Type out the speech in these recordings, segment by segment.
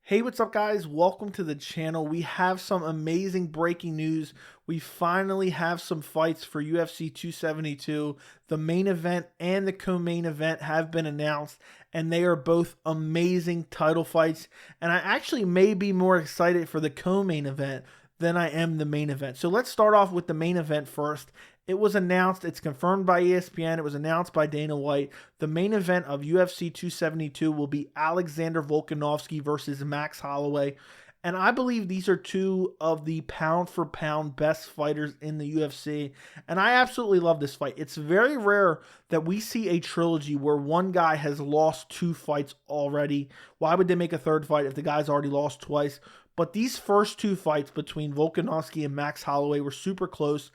Hey, what's up, guys? Welcome to the channel. We have some amazing breaking news. We finally have some fights for UFC 272. The main event and the co-main event have been announced, and they are both amazing title fights. And I actually may be more excited for the co-main event than I am the main event. So let's start off with the main event first. It was announced, it's confirmed by ESPN, it was announced by Dana White. The main event of UFC 272 will be Alexander Volkanovski versus Max Holloway. And I believe these are two of the pound for pound best fighters in the UFC. And I absolutely love this fight. It's very rare that we see a trilogy where one guy has lost two fights already. Why would they make a third fight if the guy's already lost twice? But these first two fights between Volkanovski and Max Holloway were super close.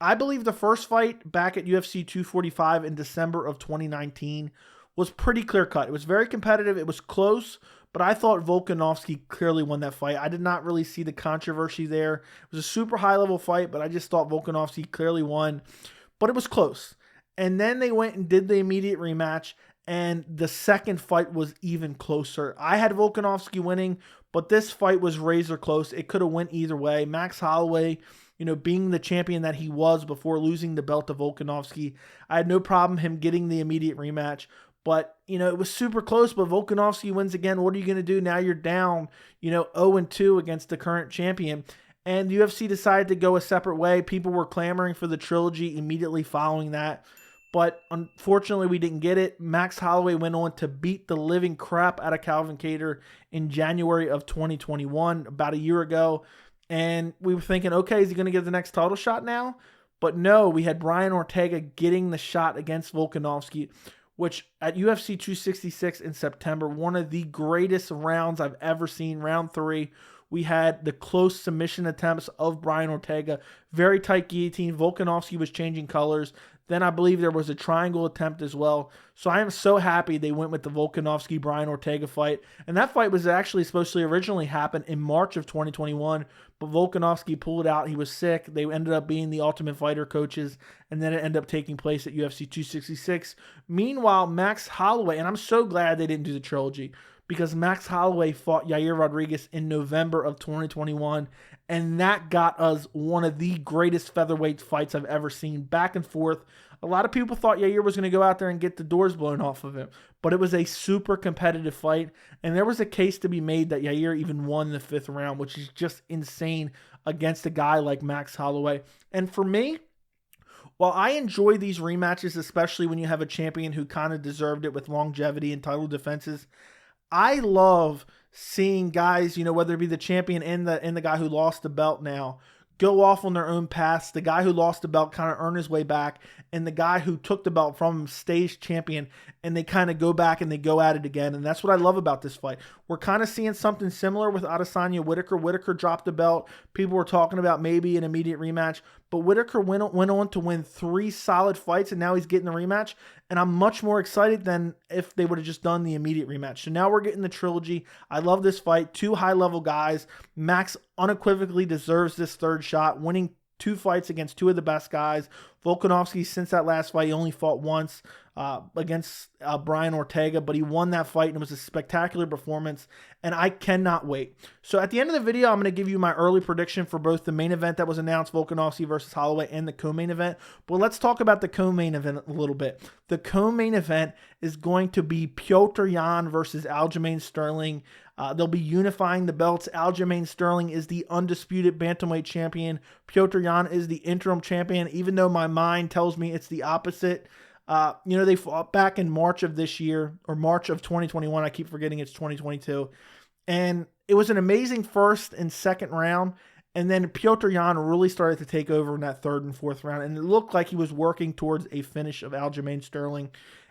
I believe the first fight back at UFC 245 in December of 2019 was pretty clear-cut. It was very competitive. It was close, but I thought Volkanovski clearly won that fight. I did not really see the controversy there. It was a super high-level fight, but I just thought Volkanovski clearly won. But it was close. And then they went and did the immediate rematch, and the second fight was even closer. I had Volkanovski winning, but this fight was razor close. It could have went either way. Max Holloway, being the champion that he was before losing the belt to Volkanovski, I had no problem him getting the immediate rematch. But, it was super close, but Volkanovski wins again. What are you going to do? Now you're down, 0-2 against the current champion. And the UFC decided to go a separate way. People were clamoring for the trilogy immediately following that. But unfortunately, we didn't get it. Max Holloway went on to beat the living crap out of Calvin Kattar in January of 2021, about a year ago. And we were thinking, okay, is he going to get the next title shot now? But no, we had Brian Ortega getting the shot against Volkanovski, which at UFC 266 in September, one of the greatest rounds I've ever seen, round 3. We had the close submission attempts of Brian Ortega, very tight guillotine. Volkanovski was changing colors. Then I believe there was a triangle attempt as well. So I am so happy they went with the Volkanovski-Brian Ortega fight. And that fight was actually supposed to originally happen in March of 2021, but Volkanovski pulled out. He was sick. They ended up being the Ultimate Fighter coaches, and then it ended up taking place at UFC 266. Meanwhile, Max Holloway, and I'm so glad they didn't do the trilogy, because Max Holloway fought Yair Rodriguez in November of 2021, and that got us one of the greatest featherweight fights I've ever seen, back and forth. A lot of people thought Yair was going to go out there and get the doors blown off of him, but it was a super competitive fight, and there was a case to be made that Yair even won the 5th round, which is just insane against a guy like Max Holloway. And for me, while I enjoy these rematches, especially when you have a champion who kind of deserved it with longevity and title defenses, I love seeing guys, whether it be the champion and the guy who lost the belt now, go off on their own paths. The guy who lost the belt kind of earn his way back, and the guy who took the belt from him stays champion, and they kind of go back and they go at it again. And that's what I love about this fight. We're kind of seeing something similar with Adesanya Whitaker. Whitaker dropped the belt. People were talking about maybe an immediate rematch, but Whitaker went on to win 3 solid fights, and now he's getting the rematch. And I'm much more excited than if they would have just done the immediate rematch. So now we're getting the trilogy. I love this fight. 2 high-level guys. Max unequivocally deserves this 3rd shot, winning 2 fights against 2 of the best guys. Volkanovski, since that last fight, he only fought once against Brian Ortega, but he won that fight, and it was a spectacular performance, and I cannot wait. So at the end of the video, I'm going to give you my early prediction for both the main event that was announced, Volkanovski versus Holloway, and the co-main event. But let's talk about the co-main event a little bit. The co-main event is going to be Petr Yan versus Aljamain Sterling. They'll be unifying the belts. Aljamain Sterling is the undisputed bantamweight champion. Petr Yan is the interim champion, even though my mind tells me it's the opposite. They fought back in March of this year, or March of 2021. I keep forgetting it's 2022. And it was an amazing 1st and 2nd round. And then Petr Yan really started to take over in that 3rd and 4th round. And it looked like he was working towards a finish of Aljamain Sterling.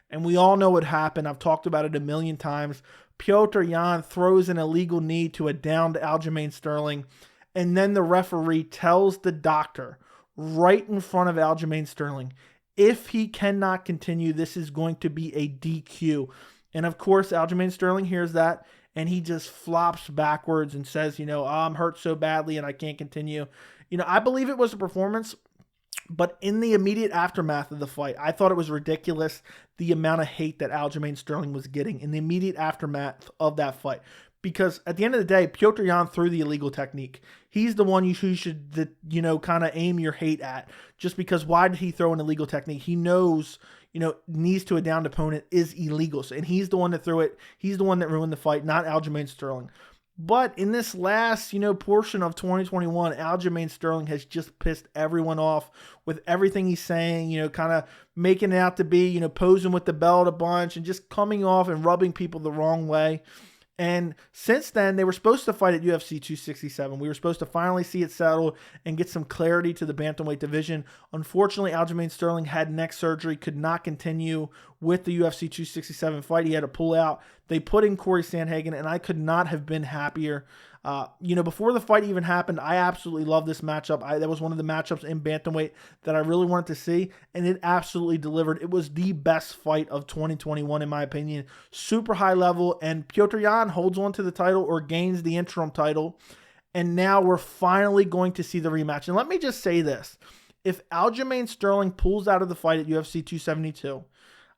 And we all know what happened. I've talked about it a million times. Petr Yan throws an illegal knee to a downed Aljamain Sterling. And then the referee tells the doctor right in front of Aljamain Sterling, if he cannot continue, this is going to be a DQ. And of course, Aljamain Sterling hears that, and he just flops backwards and says, I'm hurt so badly and I can't continue. I believe it was a performance, but in the immediate aftermath of the fight, I thought it was ridiculous the amount of hate that Aljamain Sterling was getting in the immediate aftermath of that fight. because at the end of the day, Petr Yan threw the illegal technique. He's the one you should, kind of aim your hate at, just because why did he throw an illegal technique? He knows, knees to a downed opponent is illegal. And he's the one that threw it. He's the one that ruined the fight, not Aljamain Sterling. But in this last, portion of 2021, Aljamain Sterling has just pissed everyone off with everything he's saying, kind of making it out to be, posing with the belt a bunch and just coming off and rubbing people the wrong way. And since then, they were supposed to fight at UFC 267. We were supposed to finally see it settled and get some clarity to the bantamweight division. Unfortunately, Aljamain Sterling had neck surgery, could not continue with the UFC 267 fight. He had to pull out. They put in Corey Sandhagen, and I could not have been happier. Before the fight even happened, I absolutely loved this matchup. That was one of the matchups in bantamweight that I really wanted to see, and it absolutely delivered. It was the best fight of 2021, in my opinion. Super high level, and Petr Yan holds on to the title or gains the interim title, and now we're finally going to see the rematch. And let me just say this. If Aljamain Sterling pulls out of the fight at UFC 272,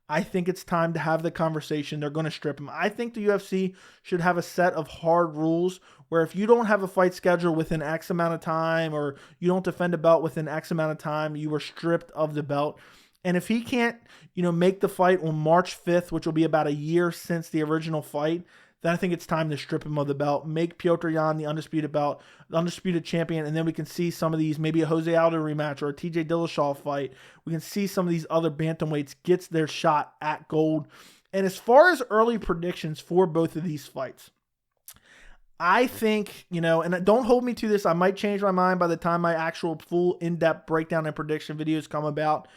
I think it's time to have the conversation. They're going to strip him. I think the UFC should have a set of hard rules where if you don't have a fight schedule within X amount of time or you don't defend a belt within X amount of time, you were stripped of the belt. And if he can't, make the fight on March 5th, which will be about a year since the original fight, then I think it's time to strip him of the belt, make Petr Yan the undisputed belt, the undisputed champion, and then we can see some of these, maybe a Jose Aldo rematch or a TJ Dillashaw fight. We can see some of these other bantamweights gets their shot at gold. And as far as early predictions for both of these fights, I think, and don't hold me to this, I might change my mind by the time my actual full in-depth breakdown and prediction videos come about.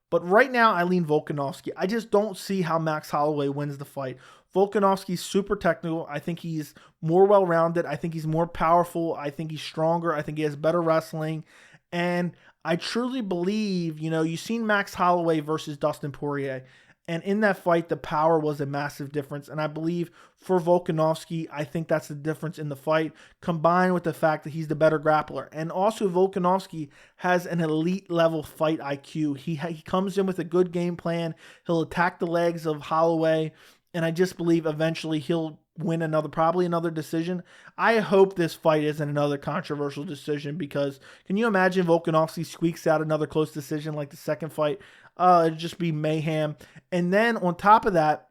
But right now, I lean Volkanovski. I just don't see how Max Holloway wins the fight. Volkanovski's super technical. I think he's more well-rounded. I think he's more powerful. I think he's stronger. I think he has better wrestling. And I truly believe, you've seen Max Holloway versus Dustin Poirier. And in that fight, the power was a massive difference. And I believe for Volkanovski, I think that's the difference in the fight, combined with the fact that he's the better grappler. And also, Volkanovski has an elite level fight IQ. He comes in with a good game plan. He'll attack the legs of Holloway. And I just believe eventually he'll win probably another decision. I hope this fight isn't another controversial decision, because can you imagine Volkanovski squeaks out another close decision like the second fight? It'd just be mayhem. And then on top of that,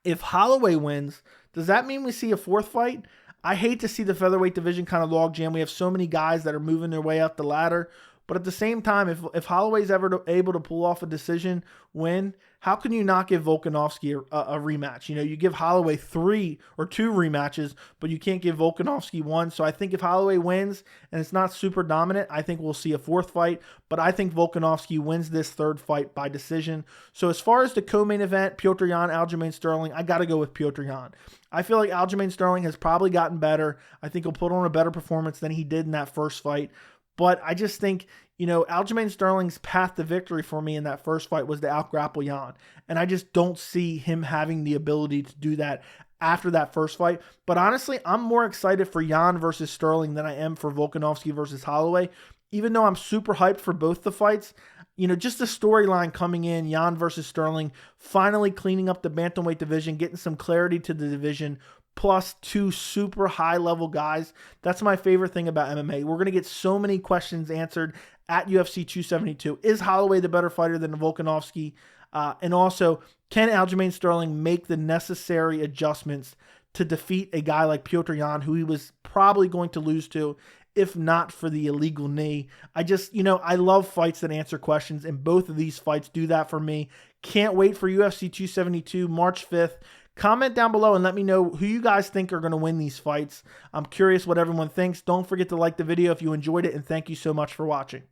if Holloway wins, does that mean we see a fourth fight? I hate to see the featherweight division kind of logjam. We have so many guys that are moving their way up the ladder. But at the same time, if Holloway's ever able to pull off a decision win, how can you not give Volkanovski a rematch? You give Holloway 3 or 2 rematches, but you can't give Volkanovski 1. So I think if Holloway wins and it's not super dominant, I think we'll see a fourth fight. But I think Volkanovski wins this third fight by decision. So as far as the co-main event, Petr Yan, Aljamain Sterling, I got to go with Petr Yan. I feel like Aljamain Sterling has probably gotten better. I think he'll put on a better performance than he did in that first fight. But I just think, Aljamain Sterling's path to victory for me in that first fight was to out-grapple Yan. And I just don't see him having the ability to do that after that first fight. But honestly, I'm more excited for Yan versus Sterling than I am for Volkanovski versus Holloway. Even though I'm super hyped for both the fights, just the storyline coming in, Yan versus Sterling, finally cleaning up the bantamweight division, getting some clarity to the division, plus 2 super high-level guys. That's my favorite thing about MMA. We're going to get so many questions answered at UFC 272. Is Holloway the better fighter than Volkanovski? And also, can Aljamain Sterling make the necessary adjustments to defeat a guy like Petr Yan, who he was probably going to lose to, if not for the illegal knee? I just, I love fights that answer questions, and both of these fights do that for me. Can't wait for UFC 272, March 5th. Comment down below and let me know who you guys think are going to win these fights. I'm curious what everyone thinks. Don't forget to like the video if you enjoyed it, and thank you so much for watching.